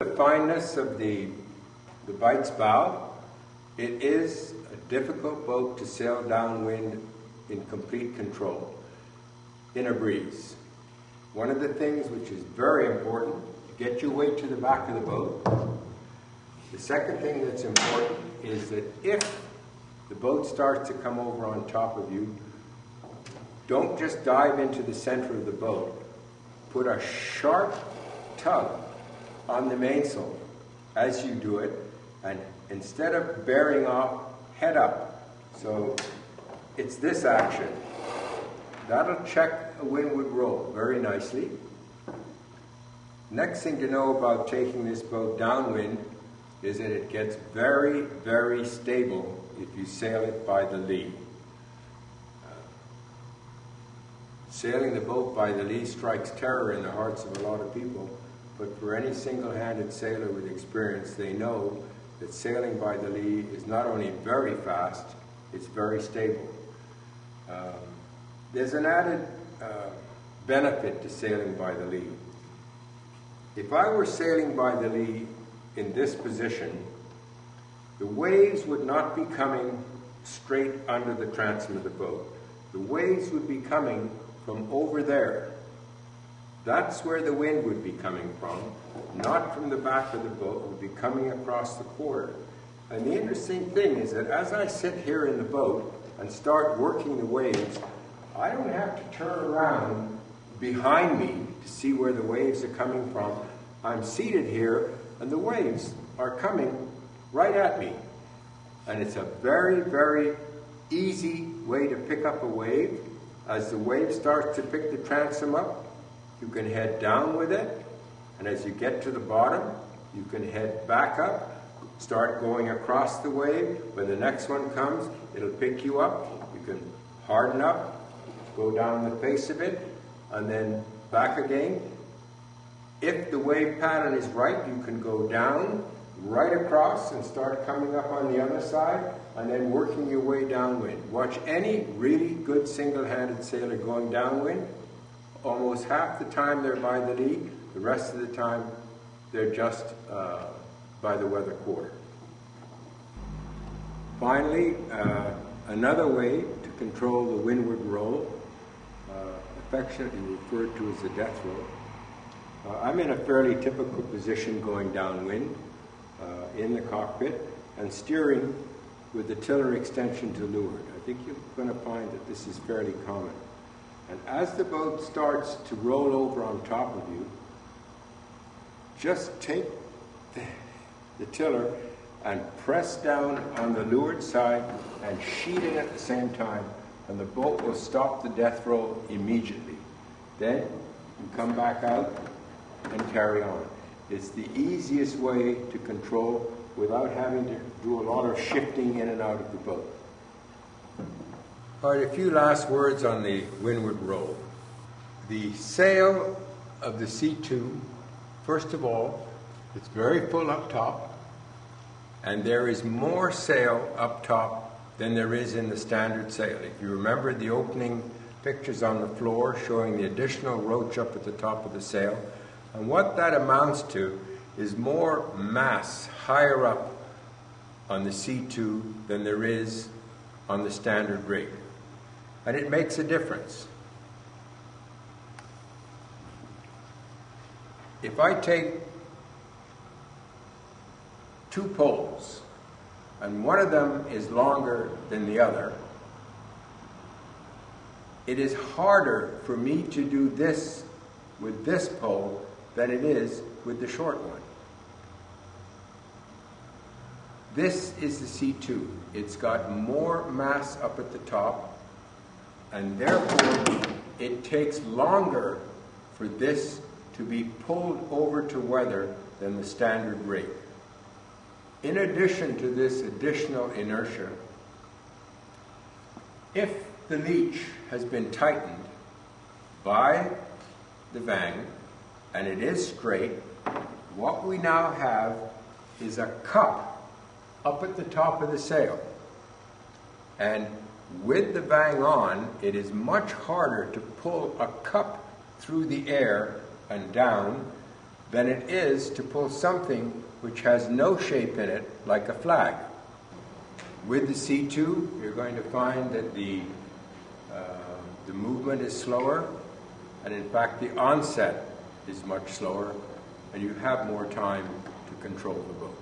The fineness of the Bite's bow, it is a difficult boat to sail downwind in complete control in a breeze. One of the things which is very important, to get your weight to the back of the boat. The second thing that's important is that if the boat starts to come over on top of you, don't just dive into the center of the boat. Put a sharp tug on the mainsail as you do it, and instead of bearing off, head up. So it's this action. That'll check a windward roll very nicely. Next thing to know about taking this boat downwind is that it gets very, very stable if you sail it by the lee. Sailing the boat by the lee strikes terror in the hearts of a lot of people, but for any single-handed sailor with experience, they know that sailing by the lee is not only very fast, it's very stable. There's an added benefit to sailing by the lee. If I were sailing by the lee in this position, the waves would not be coming straight under the transom of the boat. The waves would be coming from over there. That's where the wind would be coming from, not from the back of the boat. It would be coming across the quarter. And the interesting thing is that as I sit here in the boat and start working the waves, I don't have to turn around behind me to see where the waves are coming from. I'm seated here, and the waves are coming right at me. And it's a very, very easy way to pick up a wave. As the wave starts to pick the transom up, you can head down with it, and as you get to the bottom, you can head back up, start going across the wave. When the next one comes, it'll pick you up. You can harden up, go down the face of it, and then back again. If the wave pattern is right, you can go down, right across, and start coming up on the other side, and then working your way downwind. Watch any really good single-handed sailor going downwind. Almost half the time they're by the lee, the rest of the time they're just by the weather quarter. Finally, another way to control the windward roll, affectionately referred to as the death roll. I'm in a fairly typical position going downwind in the cockpit and steering with the tiller extension to leeward. I think you're going to find that this is fairly common. And as the boat starts to roll over on top of you, just take the tiller and press down on the leeward side and sheet it at the same time, and the boat will stop the death roll immediately. Then you come back out and carry on. It's the easiest way to control without having to do a lot of shifting in and out of the boat. All right, a few last words on the windward roll. The sail of the C2, first of all, it's very full up top, and there is more sail up top than there is in the standard sail. If you remember the opening pictures on the floor showing the additional roach up at the top of the sail, and what that amounts to is more mass higher up on the C2 than there is on the standard rig. And it makes a difference. If I take two poles, and one of them is longer than the other, it is harder for me to do this with this pole than it is with the short one. This is the C2. It's got more mass up at the top, and therefore it takes longer for this to be pulled over to weather than the standard rig. In addition to this additional inertia, if the leech has been tightened by the vang and it is straight, what we now have is a cup up at the top of the sail. And with the vang on, it is much harder to pull a cup through the air and down than it is to pull something which has no shape in it, like a flag. With the C2, you're going to find that the movement is slower, and in fact the onset is much slower, and you have more time to control the boat.